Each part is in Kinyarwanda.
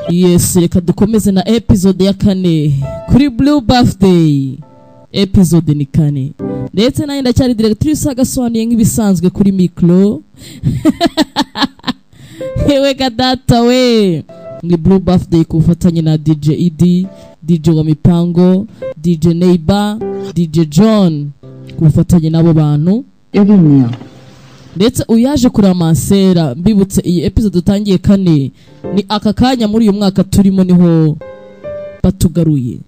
Yes, reka dukomeze na episode ya 4 kuri Blue Birthday. Episode ni 4. Ndetse nayo ndacyari directrice agasobanuye nk'ibisanzwe kuri micro. Hewe kadata we. Ni Blue Birthday kufatanya na DJ ED, DJ wa Mipango, DJ Neighbor, DJ John kufatanya nabo bantu. 여기 있네요. Ndetse uyaje kuramansera mbibutse iyi episode dutangiye 4 ni aka kanya muri uyu mwaka turimo niho batugaruye.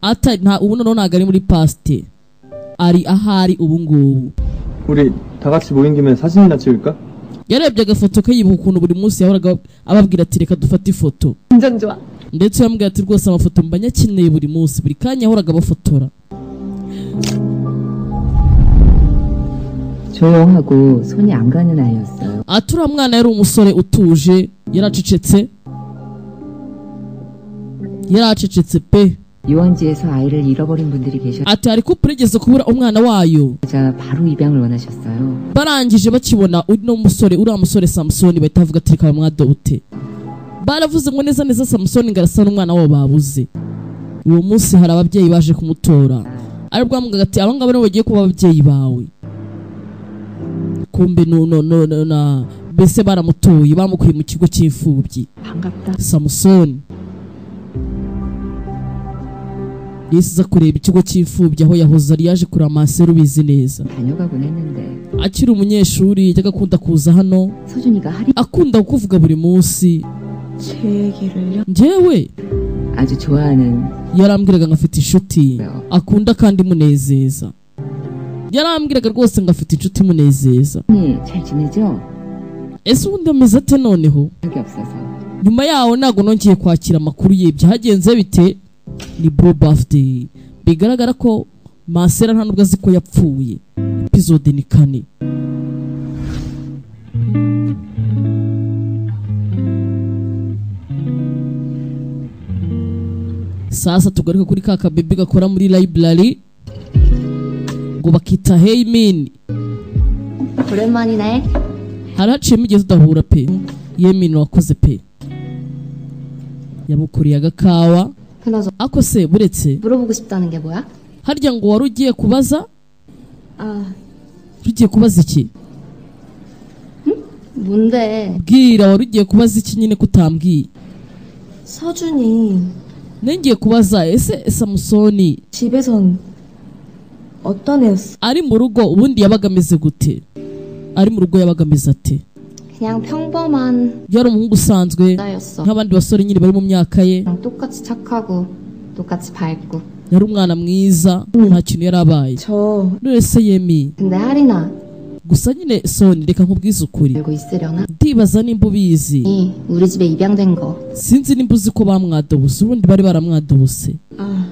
Ata nta ubu none nagari muri past ari ahari ubu ngubu. 우리 다 같이 모인 김에 사진이나 찍을까? Yarebye agafoto kayibuka ukuntu buri munsi yahoraga ababwira ati reka dufate ifoto. 완전 좋아. Ndetse yambwira ati rwose amafoto mbanyakeneye buri munsi buri kanya yahoraga bafotora. 조용하고 손이 안 가는 아이였어요. Atura mwana yari umusore utuje yaracecetse pe. 유원지에서 아이를 잃어버린 분들이 계셨. Ati ari kuprigeze kubura umwana wayo. 자 바로 입양을 원하셨어요. Barangije bakibona uno musore uri amusore Samson bahitavuga ati reka mwadobute. Baravuze ngo neza neza Samson ngarasa n'umwana wabo babuze. Uwo munsi hari ababyeyi baje kumutora. Ari bwamubwira ati abangaba nibo bagiye kuba ababyeyi bawe. Kumbe na bese baramutoye bamukuye mu kigo cy'imfubyi. 반갑다. Samson yisiza kureba ikigo cy'imfubyi aho yahoze ari yaje kuramansera ubizi neza. 다녀가곤 했는데. Akiri umunyeshuri yajyaga akunda kuza hano. 서준이가 하리. Akunda kuvuga buri munsi. 제 얘기를요? Njyewe 아주 좋아하는. yarambwiraga ngafite inshuti akunda kandi munezeza. Yarambwiraga rwose ngafite inshuti munezeza. 잘 지내죠? Ese ubundi ameze ate noneho? 적이 없어서. Nyuma yaho nago nongeye kwakira amakuru ye byagenze bite? Ni Blue Birthday. Bigaragara ko Masera nta nubwo azi ko yapfuye. Episode ni 4. Sasa tugaruka kuri kaka baby gakora muri library ngo bakita Hey Min. 오랜만이네. Haraciyemo igihe tudahura pe. Yemin wakoze pe. Yamukuriye agakawa. 그나저 Ako se buretse 물어보고 싶다는 게 뭐야? harya ngo wari ugiye kubaza? 아, Ugiye kubaza iki? 뭔데? Bwira wari ugiye kubaza iki nyine kutambwiye? 서준이 Nengiye kubaza ese Samsoni 집에선 어떤 애였어? ari mu rugo ubundi yabaga ameze gute? Ari mu rugo yabaga ameze ate? 그냥 평범한 Yari umuhungu usanzwe 나였어. nk'abandi basore nyine bari mu myaka ye. 그냥 똑같이 착하고 똑같이 밝고. Yari umwana mwiza nta kintu yarabaye. 저 Nese Yemi 근데 하리나 gusa nyine Soni reka nkubwize ukuri. 알고 있으려나? Ndibaza nimba ubizi. 우리 집에 입양된 거. Sinzi nimba uzi ko bamwadobuse ubundi bari baramwadobuse. 아,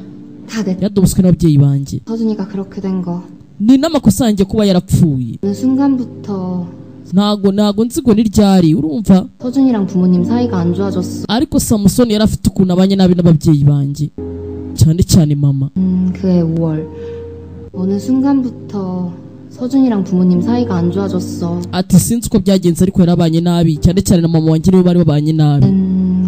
다 내. Yadobuswe n'ababyeyi banjye. 서준이가 그렇게 된 거. Ni n'amakosa yanjye kuba yarapfuye. 어느 순간부터 Ntago nzigo ni ryari urumva? 서준이랑 부모님 사이가 안 좋아졌어. Ariko Samson yari afite ukuntu abanye nabi n'ababyeyi banjye. cyane cyane mama. 그해 5월 어느 순간부터 서준이랑 부모님 사이가 안 좋아졌어. Ati sinzi uko byagenze ariko yarabanye nabi cyane cyane na mama wanjye nibo bari babanye nabi.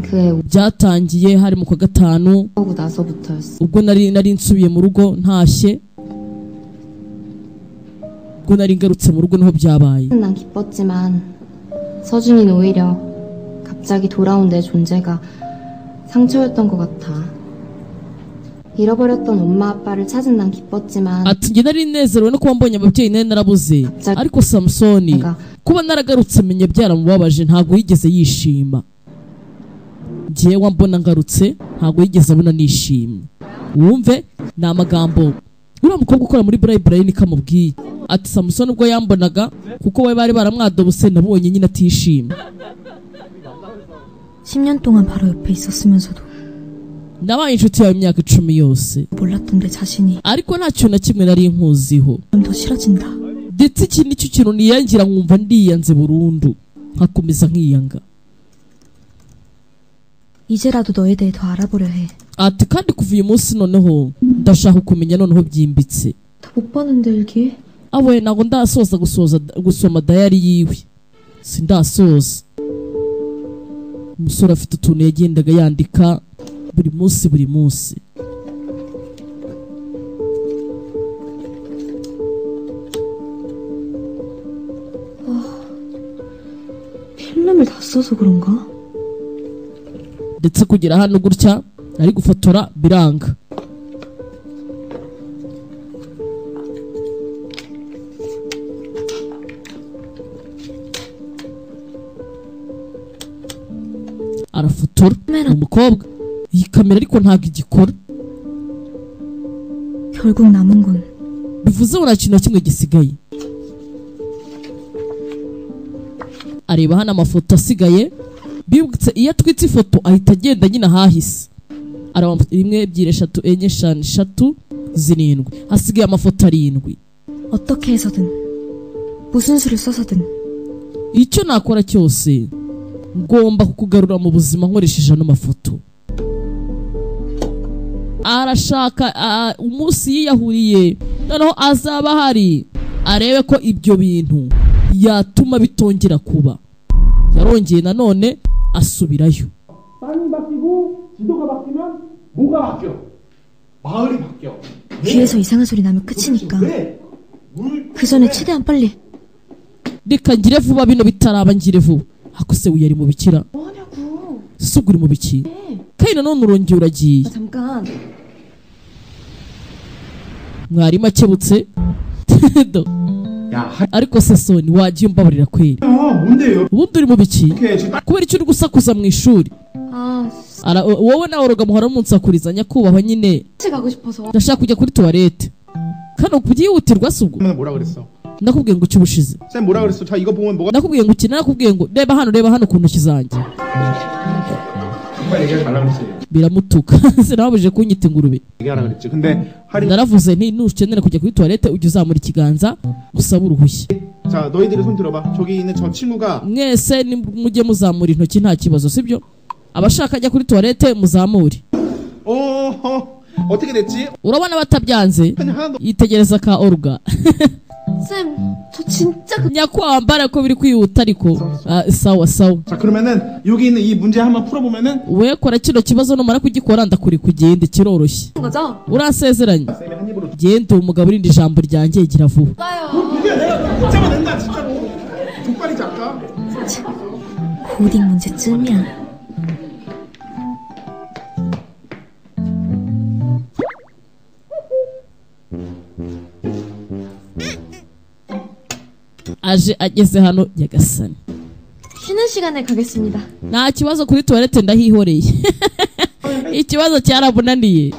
그해 Byatangiye hari mu kwa gatanu 오고 나서부터였어. ubwo nari nsubiye mu rugo ntashye. ubwo nari ngarutse mu rugo niho byabaye. 난 기뻤지만 서준이는 오히려 갑자기 돌아온 내 존재가 상처였던 것 같아. 잃어버렸던 엄마 아빠를 찾은 난 기뻤지만 Ati njye nari nezerewe no kuba mbonye ababyeyi nari narabuze ariko Samsoni kuba naragarutse menye byaramubabaje ntago yigeze yishima. Njyewe mbona ngarutse ntago yigeze abona nishimye. Wumve ni amagambo uriya mukobwa ukora muri Braille nikamubwiye. Ati Samsoni ubwo yambonaga kuko we bari baramwadobuse nabonye nyine atishimye. 10년 동안 바로 옆에 있었으면서도 Nabaye inshuti yawe imyaka 10 yose 몰랐던 내 자신이 ariko nta kintu na kimwe nari nkuziho. 좀 더 싫어진다. Ndetse iki nicyo kintu niyangira nkumva ndiyanze burundu nkakomeza nkiyanga. 이제라도 너에 대해 더 알아보려 해. Ati kandi kuva uyu munsi noneho ndashaka kumenya noneho byimbitse. 다 못 봤는데 일기에? Awe nago gusoma diary yiwe. Sindasoza. umusore afite utuntu yagendaga yandika buri munsi. 필름을 다 써서 그런가? ndetse kugera hano gutya ari gufotora biranga. arafotora umukobwa iyi kamera ariko ntabwo igikora. 결국 남은 건 bivuze ngo nta kintu na kimwe gisigaye. areba hano amafoto asigaye bibutse iyo atwitse ifoto ahita agenda nyine ahahise. araba 1, 2, 3, 4, 5, 6, 7 hasigaye amafoto 7. 어떻게 해서든 무슨 수를 써서든 icyo nakora cyose ngomba kukugarura mu buzima nkoresheje ano mafoto. arashaka umunsi yiyahuriye noneho azaba hari arebe ko ibyo bintu yatuma bitongera kuba. yarongeye nanone asubirayo. 땅이 바뀌고 지도가 바뀌면 뭐가 바뀌어? 마을이 바뀌어. 귀에서 이상한 소리 나면 끝이니까 왜? 그 전에 최대한 빨리. reka ngire vuba bino bitaraba ngire vuba. ako se uyari mu bikira 뭐하냐고. suguri mu biki kandi nanone urongeye uragiye. 잠깐. mwarimu akebutse do 야, ariko se soni wagiye umbabarira kweri 뭔데요? ubundi uri mu biki 이렇게 지금 kubera icyo uri gusakuza mu ishuri. wowe nawe uroga muhora munsakuriza nyakubahwa nyine 같이 가고 싶어서. ndashaka kujya kuri tuwarete kano byihutirwa se ubwo 뭐라 그랬어? nakubwiye ngo cy'ubushize 쌤 뭐라 그랬어? 자 이거 보면 뭐가 nakubwiye ngo ukina nakubwiye ngo reba hano ku ntoki zanjye. 정말 얘기하지 말라 그랬어요. biramutuka sinababujije kunyita ingurube. 얘기하라 그랬지. 근데 할인 naravuze nti nukenera kujya kuri tuwarete ujye uzamura ikiganza usaba uruhushya. 자 너희들이 손 들어봐. 저기 있는 저 친구가 mwese mujye muzamura intoki nta kibazo sibyo. abashaka ajya kuri tuwarete muzamure. 어떻게 됐지? urabona batabyanze 그냥 하나도 yitegereza ka oruga. 쌤, 저 진짜 그 nyakwambara ko biri kwihuta ariko sawa. 자 그러면은 여기 있는 이 문제 한번 풀어보면은 we kora kino kibazo numara kugikora ndakuri kugenda kiroroshye. 거죠? uransezeranye 쌤이 한 입으로 genda umugabo urinde ijambo ryanjye gira vuba. 이게 내가 붙잡아 낸다 진짜로. 족발이 작가. 고딩 문제쯤이야. aje ageze hano nyagasani. 쉬는 시간에 가겠습니다. nta kibazo kuri tuwarete ndahihoreye. ikibazo cyarabunaniye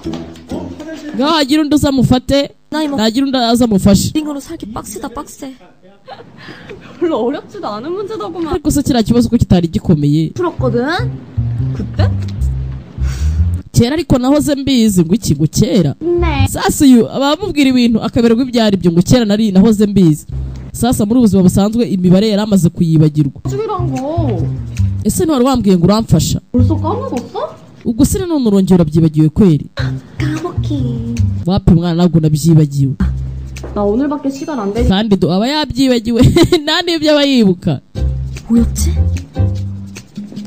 ngaho hagira undi uzamufate 나이 뭐 nagira undi azamufashe. 고딩으로 살기 빡세다 빡세. 별로 어렵지도 않은 문제더구만. ariko se kiriya kibazo ko kitari gikomeye 풀었거든? 그때? kera ariko nahoze mbizi ngo iki ngo kera. sasa uyu abamubwira ibintu akaberwa ibyari byo ngo kera nari nahoze mbizi. sasa muri ubuzima busanzwe imibare yari amaze kuyibagirwa. 죽이란 거 ese ntiwari wambwiye ngo uramfasha 벌써 까먹었어? ubwo se none urongera urabyibagiwe kweri. 까먹기. wapi mwana ntabwo nabyibagiwe 나 오늘밖에 시간 안 되니. kandi aba yabyibagiwe nta n'ibyo aba yibuka. 뭐였지?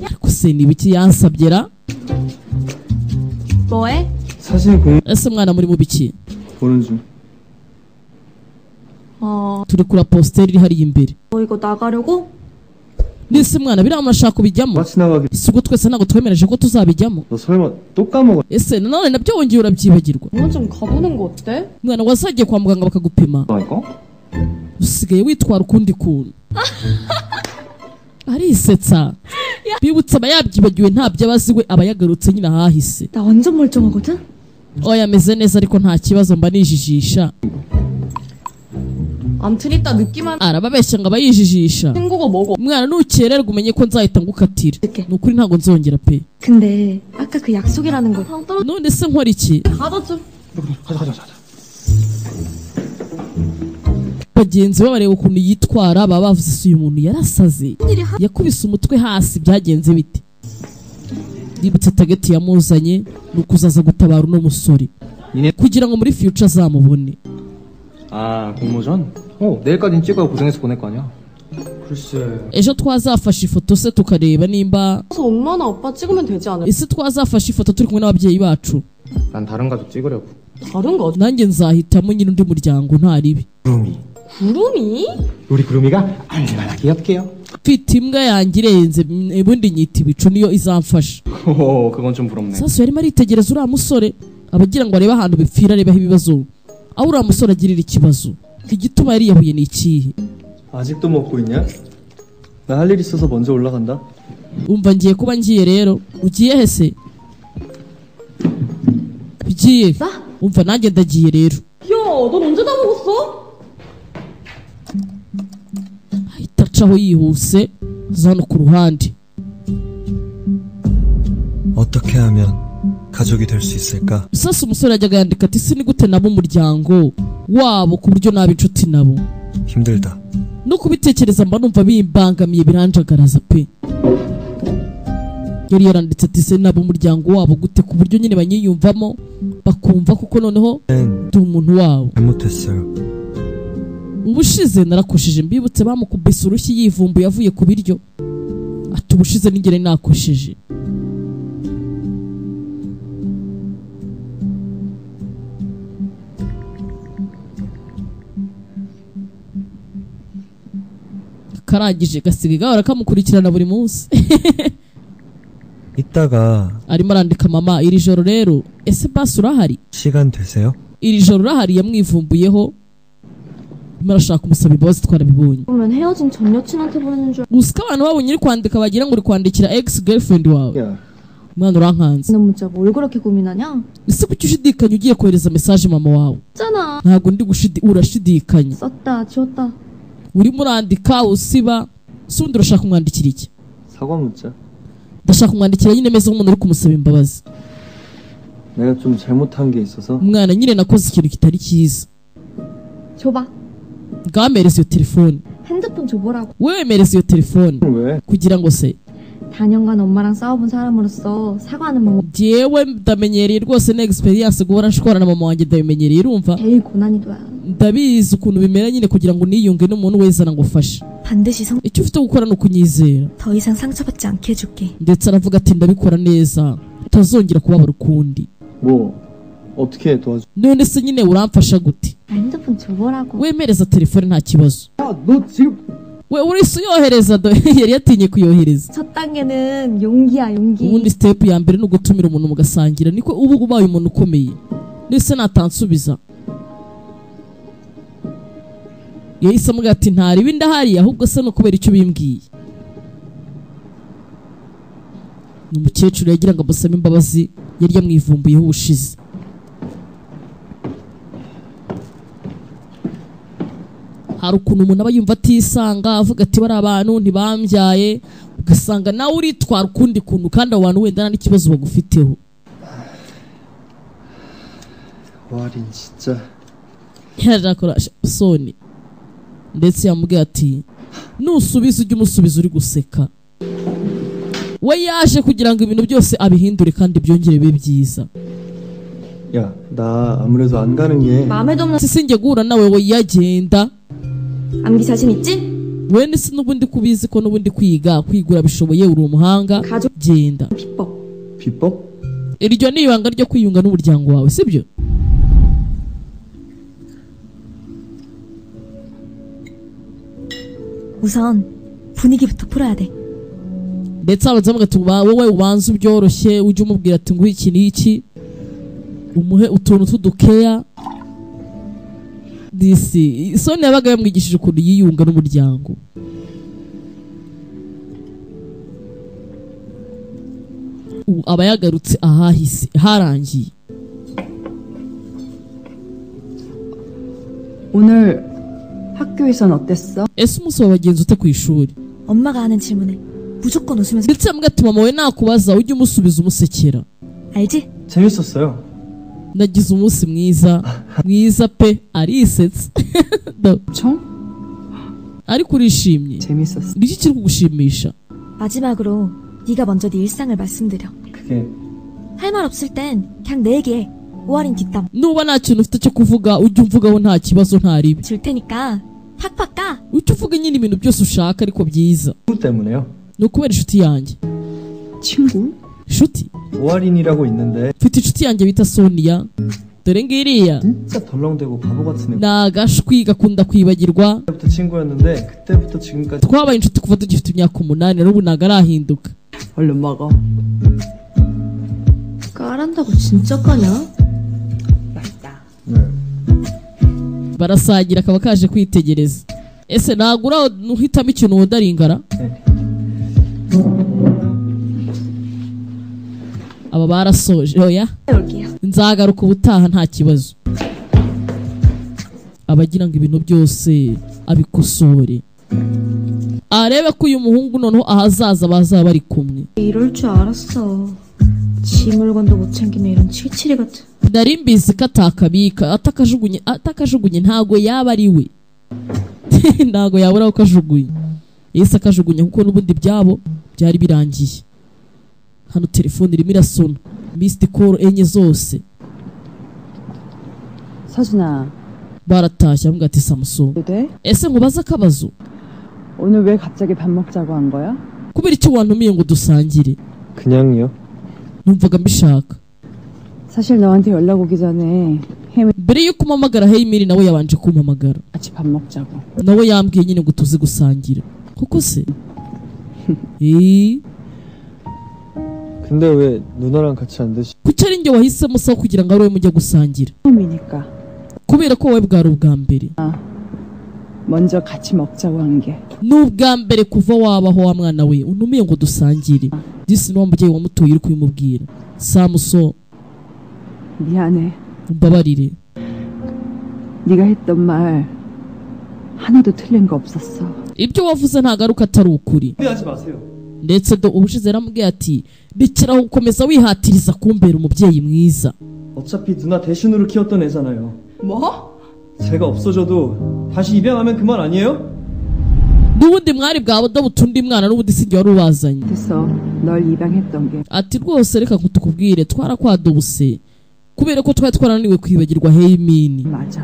ariko se ni ibiki yansabyera. 뭐해? 사진 공 ese mwana muri mu biki 보는 중. turi kuri positeri iri hariya imbere. 너 이거 나가려고? nese mwana biriya murashaka kubijyamo 같이 나가기. ese ubwo twese ntabwo twemereje ko tuzabijyamo. 너 설마 또 까먹어? ese nanone nabyo wongeye urabyibagirwa. 오늘 좀 가보는 거 어때? mwana wasagiye kwa muganga bakagupima 이거? usigaye witwara ukundi kuntu. arisetsa bibutse aba yabyibagiwe ntabyo abazi we aba yagarutse nyine ahahise. 나 완전 멀쩡하거든? oya ameze neza ariko nta kibazo mba nijijisha. 암튼 이따 늦기만 arababeshya ngo aba yijijisha. 친구가 뭐고? mwana nukererwa umenye ko nzahita ngukatira. ni ukuri ntabwo nzongera pe. 근데 아까 그 약속이라는 거 당 떨어. none se nkora iki. 가자 좀. 가자. bagenzi be bareba ukuntu yitwara baba bavuze se uyu muntu yarasaze yakubise umutwe hasi byagenze bite. bibutse tageti yamuzanye ni ukuzaza gutabara uno musore kugira ngo muri future azamubone. 아 공모전? 내일까지는 찍어 고생해서 보낼 거 아니야. 글쎄. ejo twazafasha ifoto se tukareba nimba 그래서 엄마나 아빠 찍으면 되지 않을까? ese twazafasha ifoto turi kumwe n'ababyeyi bacu. 난 다른 가족 찍으려고. 다른 거 nanjye nzahitamo nyine undi muryango nta ribi. 구름이. 구름이? 우리 구름이가 얼마나 귀엽게요. mfite imbwa yanjye irenze ubundi nyita ibicu niyo izamfasha. 오, 그건 좀 부럽네. sasu yarimo aritegereza uriya musore abagira ngo arebe ahantu bipfira arebaho ibibazo aho uriya musore agirira ikibazo igituma yariyahuye ni ikihe. 아직도 먹고 있냐? 나 할 일 있어서 먼저 올라간다. umva ngiye kuba ngiye rero ugiye he se ugiye umva nanjye ndagiye rero. 야, 넌 언제 다 먹었어? ahita acaho yihuse aza hano ku ruhande. 어떻게 하면 가족이 될 수 있을까? sasa umusore yajyaga yandika ati si ni gute nabo umuryango wabo ku buryo naba inshuti nabo. 힘들다. no kubitekereza mba numva bimbangamiye biranjagaraza pe. yari yaranditse ati se nabo umuryango wabo gute ku buryo nyine banyiyumvamo bakumva kuko noneho ndi umuntu wabo. 잘못했어요. ubushize narakosheje mbibutse bamukubise urushyi yivumbuye avuye ku biryo ati ubushize ningere nakosheje. karangije gasigaye gahora kamukurikirana buri munsi. 이따가 arimo arandika mama iri joro rero ese basi urahari 시간 되세요? iri joro urahari yamwivumbuyeho arimo arashaka kumusaba imbabazi twarabibonye. 보면 헤어진 전 여친한테 보내는 줄 gusa ko abantu babonye uri kwandika bagira ngo uri kwandikira ex girlfriend wawe. 야, umwana urankanze 알았는 문자 뭘 그렇게 고민하냐? ese kuki ushidikanya ugiye kohereza message mama wawe. 있잖아. ntabwo ndi urashidikanya 썼다, 지웠다. urimo urandika usiba se ubundi urashaka kumwandikira iki. 사과 묻자. ndashaka kumwandikira nyine meze nk'umuntu uri kumusaba imbabazi. 내가 좀 잘못한 게 있어서 umwana nyine nakoze ikintu kitari cyiza. 줘봐. bwamereza iyo telefone 핸드폰 줘보라고. wemereza iyo telefone 왜? kugira ngo se 4년간 엄마랑 싸워본 사람으로서 사과하는 방법 jyewe ndamenyereye rwose na experience guhora nshwana na mama wanjye ndabimenyereye urumva. 제일 고난이도야. ndabizi ukuntu bimera nyine kugira ngo niyunge n'umuntu wese ngo ufashe. 반드시 icyo ufite gukora ni ukunyizera. 더 이상 상처받지 않게 해줄게. ndetse aravuga ati ndabikora neza utazongera kubabara ukundi. 뭐 어떻게 도와줘? none se nyine uramfasha gute. 핸드폰 줘보라고. wemereza telefone nta kibazo. 야, 너 지금 we urisi uyohereza do yari yatinye kuyohereza. 첫 단계는 용기야, 용기. ubundi step ya mbere ni ugutumira umuntu mugasangira niko uba ubaye umuntu ukomeye. nese natansubiza yahise amubwira ati ntaribi ndahari ahubwo se no kubera icyo bimbwiye. ni umukecuru yagira ngo amusabe imbabazi yari yamwivumbuyeho ubushize. hari ukuntu umuntu aba yumva atisanga avuga ati bari abantu ntibambyaye ugasanga nawe uritwara ukundi kuntu kandi abo bantu wenda nta n'ikibazo bagufiteho. 와린 진짜. yarakora soni ndetse yamubwiye ati nusubiza ujye umusubiza uri guseka. we yaje kugira ngo ibintu byose abihindure kandi byongere bibe byiza. 야, 나 아무래도 안 가는 게 마음에도 없는 sinjye guhura nawe we yagenda 암기 자신 있지? wene si n'ubundi kubizi ko n'ubundi kwigura bishoboye uri umuhanga 가족 genda. 비법. 비법? iryo ni ibanga ryo kwiyunga n'umuryango wawe sibyo. 우선 분위기부터 풀어야 돼. ndetse abaza ati wowe ubanza ubyoroshye ujye umubwira ati nguhe iki n'iki umuhe utuntu tudukeya. disi soni yabaga yamwigishije ukuntu yiyunga n'umuryango. ubu aba yagarutse ahahise harangiye. 오늘 학교에선 어땠어? ese umunsi wabagenzi ute ku ishuri. 엄마가 하는 질문에 무조건 웃으면서 ndetse yambwira ati mama we nakubaza ujye umusubiza umusekera. 알지? 재밌었어요. nagize umunsi mwiza pe arisetsa. 청? ariko urishimye 재밌었어. niki kiri kugushimisha. 마지막으로 네가 먼저 네 일상을 말씀드려. 그게 할 말 없을 땐 그냥 내 얘기해. 오아린 뒷담 nuba nta kintu ufite cyo kuvuga ujye umvugaho nta kibazo nta ribi. 줄 테니까 탁 바꿔. uca uvuga nyine ibintu byose ushaka ariko byiza. 친구 때문에요. ni ukubera inshuti yanjye. 친구? inshuti? 오아린이라고 있는데 mfite inshuti yanjye bita Sonia. dore ngiriya 진짜 덜렁대고 바보 같은 애. ni agashwi gakunda kwibagirwa. 그때부터 친구였는데 그때부터 지금까지 twabaye inshuti kuva tugifite imyaka 8 n'ubu ntago arahinduka. 얼른 먹어. 까란다고 진짜 까냐? 맛있다. 네. barasagira akaba kaje kwitegereza. ese nagura nuhitamo ikintu wodaringara? aba barasoje. oya nzagaruka ubutaha nta kibazo. abagira ngo ibintu byose abikosore arebe ko uyu muhungu noneho ahazaza bazaba bari kumwe. 이럴 줄 알았어. 지 물건도 못 챙기는 이런 칠칠이 같은. nari mbizi ko atakabika atakajugunye ntago yaba ari we. ntago yabura ko kajugunye. yese akajugunye kuko n'ubundi byabo byari birangiye. hano telefone irimo irasona missed call enye zose. 서준아, baratashye avuga ati Samson 돼? ese nkubaza akabazo 오늘 왜 갑자기 밥 먹자고 한 거야? kubera icyo wantumiye ngo dusangire? 그냥요. numvaga mbishaka. 사실 너한테 연락 오기 전에 혜미 mbere yuko umpamagara Heimiri nawe yabanje kumpamagara. 같이 밥 먹자고. nawe yambwiye nyine ngo tuze gusangira. koko se? 근데 왜 누나랑 같이 안 드시? kuki ari njye wahisemo sawa kugira ngo ari we mujya gusangira? 처음이니까 kubera ko wowe bwari ubwa mbere. 먼저 같이 먹자고 한 게. ni ubwa mbere kuva wabaho wa mwana we untumiye ngo dusangire. disi ni wa mubyeyi wamutoye uri kubimubwira. Samson 미안해. umbabarire. 네가 했던 말 하나도 틀린 거 없었어. ibyo wavuze ntagaruka atari ukuri. 하지 마세요. ndetse do ubushize yaramubwiye ati rekeraho gukomeza wihatiriza kumbera umubyeyi mwiza. 어차피 누나 대신으로 키웠던 애잖아요. 뭐? 제가 없어져도 다시 입양하면 그만 아니에요? n'ubundi mwari bwaba butundi mwana n'ubundi sinjye wari ubazanye. 됐어. 널 입양했던 게. ati rwose reka kutukubwire twarakwadubuse kubera ko twari twarananiwe kwibagirwa Heimini. 맞아.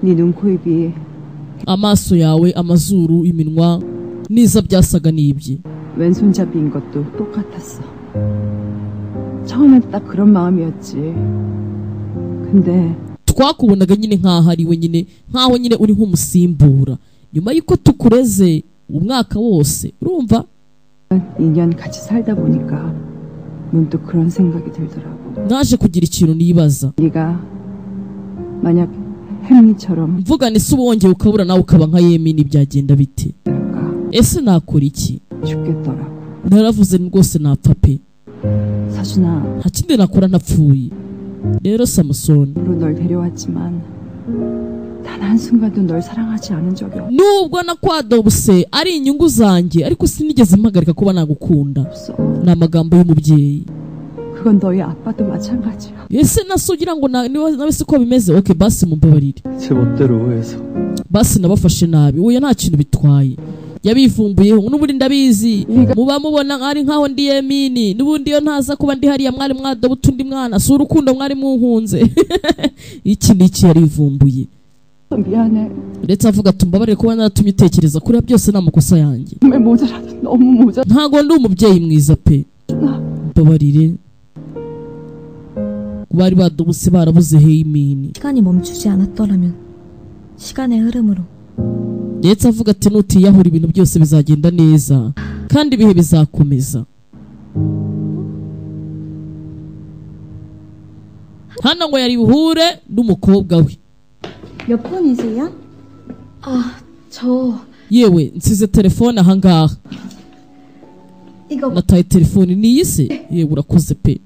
네 눈, 코, 입이 amaso yawe amazuru iminwa niza byasaga n'ibye. 왼손잡이인 것도 똑같았어. 처음엔 딱 그런 마음이었지. 근데 twakubonaga nyine nkaho ari we nyine nkaho nyine uri nk'umusimbura nyuma y'uko tukureze umwaka wose urumva. 2년 같이 살다 보니까 문득 그런 생각이 들더라고. naje kugira ikintu nibaza. 네가 만약 햄리처럼 mvuga ni se ubongeye ukabura nawe ukaba nka Yemini byagenda bite? 될까? ese nakora iki? 죽겠더라고. naravuze ni rwose napfa pe. 서준아, nta kindi nakora ntapfuye. rero Samson 으로 널 데려왔지만 단 한순간도 널 사랑하지 않은 적이 nubwo nakwadobuse ari inyungu zanjye ariko sinigeze mpagarika kuba nagukunda. 없어. ni amagambo y'umubyeyi. 그건 너희 아빠도 마찬가지야. ese nasugira ngo nawe siko bimeze. okay basi mumbabarire. 제 멋대로 해서. basi nabafashe nabi. oya nta kintu bitwaye. yabivumbuyeho n'ubundi ndabizi muba mubona ari nkaho ndi Yemini n'ubundi iyo ntaza kuba ndi hariya mwari mwadoba utundi mwana si urukundo mwari muhunze. iki niki yarivumbuye. 미안해. ndetse avuga ati mbabarire kuba naratumye utekereza kuri byose ni amakosa yanjye. 정말 모자라도 너무 모자라. ntago ndi umubyeyi mwiza pe. mbabarire. bari badubuse barabuze Heimini. 시간이 멈추지 않았더라면 시간의 흐름으로. ndetse avuga ati nutiyahura ibintu byose bizagenda neza kandi ibihe bizakomeza. hano ngo yari buhure n'umukobwa we. 몇 분이세요? yewe nsize telefone ahangaha. 이거 nataye telefone ni iyi se? yewe urakoze pe.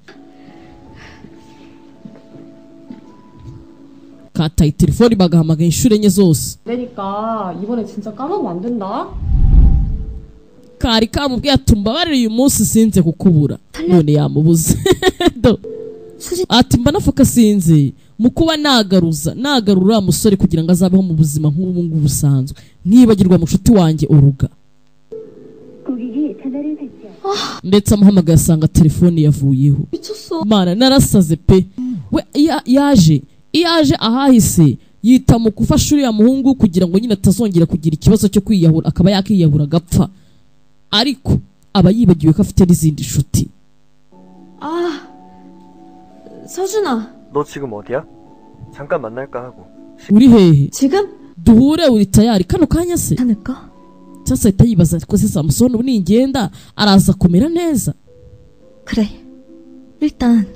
kataye telefone bagahamagaye inshuro enye zose. 그러니까 이번에 진짜 까먹으면 안 된다. kari kamubwiye ati mbabarire uyu munsi sinze kukubura. none yamubuze. ati mba nafuka sinze mu kuba nagarura musore kugira ngo azabeho mu buzima nk'ubu ngubu busanzwe nkibagirwa mushuti wanjye Oruga. ndetse amuhamagaye asanga telefone yavuyeho. mana narasaze pe. we yaje ahahise yita mu gufasha uriya muhungu kugira ngo nyine atazongera kugira ikibazo cyo kwiyahura, akaba yakiyahura agapfa, ariko aba yibagiwe ko afite n'izindi nshuti. 서준아. 너 지금 어디야? 잠깐 만날까 하고. uri hehe? 지금? duhure, uri tayari kano kanya se? 괜찮을까? cyangwa ahita yibaza ko se Samusoni ubu ningenda araza kumera neza. 그래. 일단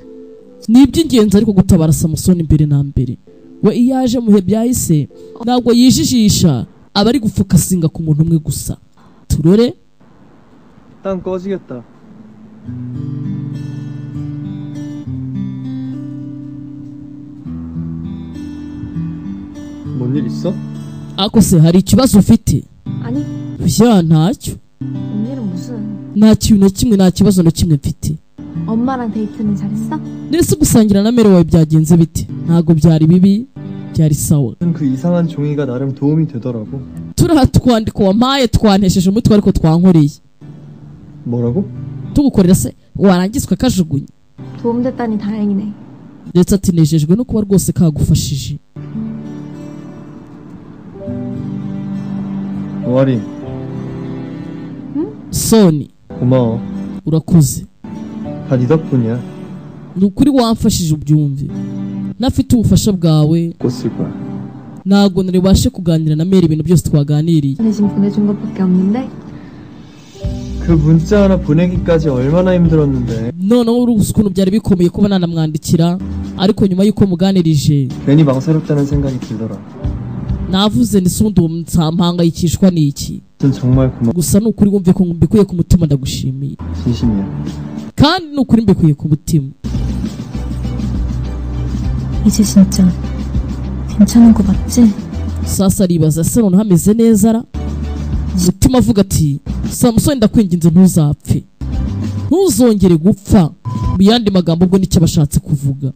Ni iby'ingenzi ariko gutabara Samusoni mbere na mbere. We iyo aje mu bihe byahise ntabwo yijijisha, aba ari gufokasinga ku muntu umwe gusa. turore. 땅 꺼지겠다. 뭔 일 있어? Ako se hari ikibazo ufite? 아니, Vya ntacyo. 언니는 무슨 Nta kintu na kimwe, nta kibazo na kimwe mfite. 엄마랑 데이트는 잘했어? Nese gusangira na mere wawe byagenze bite? Ntago byari bibi, byari sawa. 그 이상한 종이가 나름 도움이 되더라고. Turaha twandiko wampaye twantesheje umutwe ariko twankoreye. 뭐라고? Tugukorera se warangizwe kajugunye. 도움됐다니 다행이네. Ndetse ati nejejwe no kuba rwose kagufashije. 동아리 Soni, 고마워. urakoze. 다 네 덕분이야. Ni ukuri wamfashije ubyumve. Nafite ubufasha bwawe 꼭 쓸 거야. ntago naribashe kuganira na mere ibintu byose twaganiriye. 지금 보내준 것밖에 없는데 그 문자 하나 보내기까지 얼마나 힘들었는데. Noneho uruzi ukuntu byari bikomeye kuba nanamwandikira, ariko nyuma y'uko muganirije 괜히 망설였다는 생각이 들더라. navuze ni sundi uwo mpangayikishwa n'iki. 정말 고마워. Gusa ni ukuri wumve ko mbikuye ku mutima, ndagushimiye. 진심이야. kandi ni ukuri mbikuye ku mutima. 이제 진짜 괜찮은 거 맞지? Sasa aribaza se noneho ameze neza ra? Umutima avuga ati Samusoni ndakwinginze ntuzapfe, ntuzongere gupfa. Mu yandi magambo ubwo nicyo bashatse kuvuga.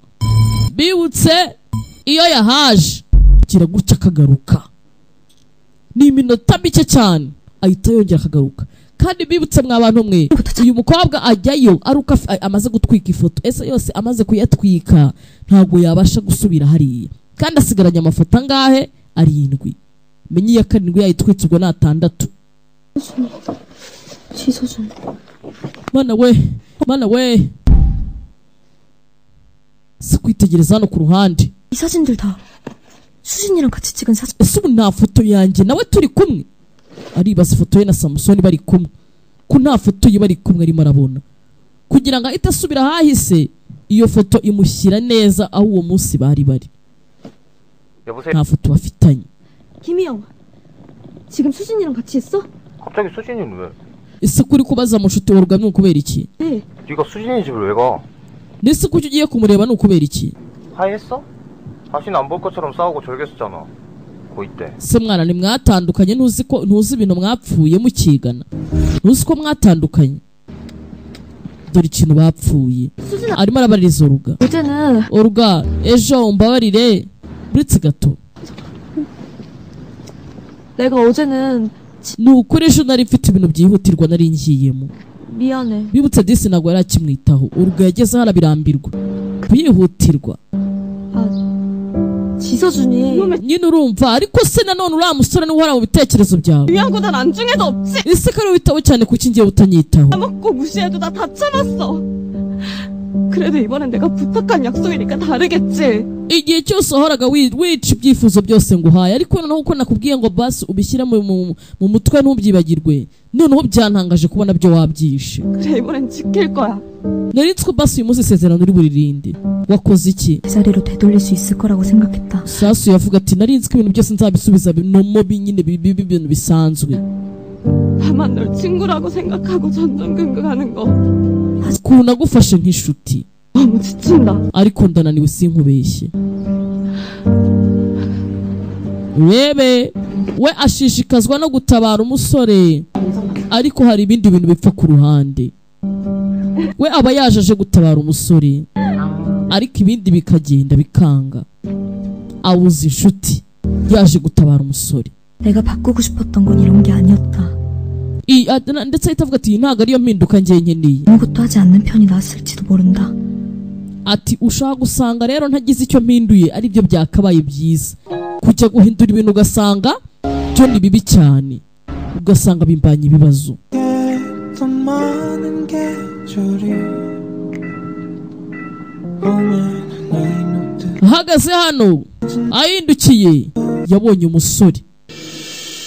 Bibutse iyo yahaje gira gutya akagaruka, ni iminota mike cyane ahita yongera akagaruka. Kandi bibutse mwa bantu mwe, uyu mukobwa ajyayo aruka amaze gutwika ifoto, ese yose amaze kuyatwika ntabwo yabasha gusubira hariya, kandi asigaranye amafoto angahe? 7. menye iya 7 yayitwitse ubwo na 6. 지서준. mana we si kwitegereza hano ku ruhande. 이 사진들 다 수진이랑 같이 찍은 사진. ese ubu nta foto yanjye nawe turi kumwe? Aribaza ifoto ye na Samusoni bari kumwe, ko nta foto ye bari kumwe arimo arabona, kugira ngo ahite asubira hahise iyo foto imushyira neza aho uwo munsi bari bari. nta foto bafitanye. 김희영, 지금 수진이랑 같이 있어? 갑자기 수진이는 왜? ese kuri kubaza mushuti wawe ni ukubera iki? 네. 네가 수진이 집을 왜 가? Nese kuki ugiye kumureba ni ukubera iki? 하이했어? 다시는 안 볼 것처럼 싸우고 절개했었잖아. 고 이때. se mwana ni mwatandukanye? ntuzi ibintu mwapfuye mukigana? ntuzi ko mwatandukanye? dore ikintu bapfuye. arimo arabaririza Oruga. 어제는 Oruga, ejo umbabarire buretse gato. 내가 어제는 ni ukuri ejo nari mfite ibintu byihutirwa nari ngiyemo. 미안해. bibutse disi ntabwo yari akimwitaho. Oruga yageze aho arabirambirwa byihutirwa. 지서준이 nyine urumva, ariko se nanone uriya musore niwe uhora mu bitekerezo byawe. 위하고 난 안중에도 없지. ese ko ari witaho cyane kuki ngiye utanyitaho? 먹고 무시해도 나 다 참았어. 그래도 이번엔 내가 부탁한 약속이니까 다르겠지. igihe cyose wahoraga wica ibyifuzo byose nguhaye, ariko noneho uko nakubwiye ngo basi ubishyire mu mutwe ntubyibagirwe, noneho byantangaje kubona byo wabyishe. 그래 이번엔 지킬 거야. nari nzi ko basi uyu munsi isezerano uri buririnde. wakoze iki? 제자리로 되돌릴 수 있을 거라고 생각했다. Sasu yavuga ati nari nzi ko ibintu byose nzabisubiza nomo nyine ibintu bisanzwe. 다만 널 친구라고 생각하고 전전긍긍하는 거 ukuntu nagufashe nk'inshuti 너무 지친다. ariko ndananiwe sinkubeshye. urebe we ashishikazwa no gutabara umusore, ariko hari ibindi bintu bipfa ku ruhande. we aba yaje aje gutabara umusore, ariko ibindi bikagenda bikanga. awuze inshuti yaje gutabara umusore. 내가 바꾸고 싶었던 건 이런 게 아니었다. ndetse ahita avuga ati ntabwo ariyo mpinduka njye nkeneye. 아무것도 하지 않는 편이 나았을지도 모른다. ati ushaka gusanga rero ntagize icyo mpinduye aribyo byakabaye byiza. kujya guhindura ibintu ugasanga byo ni bibi cyane, ugasanga bimbanye ibibazo. Ahagaze hano ahindukiye yabonye umusore,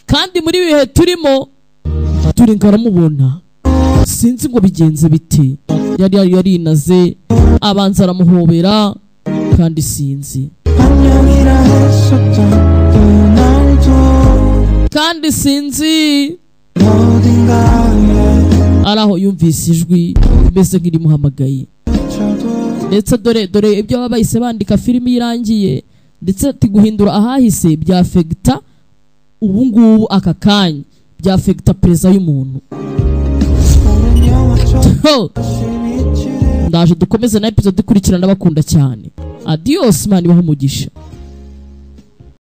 kandi muri bihe turimo turi ngaramubona, sinzi ngo bigenze bite. Yari yarinaze abanza aramuhobera, kandi sinzi araho yumvise ijwi mbese nk'irimuhamagaye. Ndetse dore ibyo baba bahise bandika filimi irangiye, ndetse ati guhindura ahahise byafegita ubu ngubu aka kanya, byafegita pereza y'umuntu. Ndaje dukomeze na episode ikurikirana, bakunda cyane. Adios, Imana ibahe umugisha.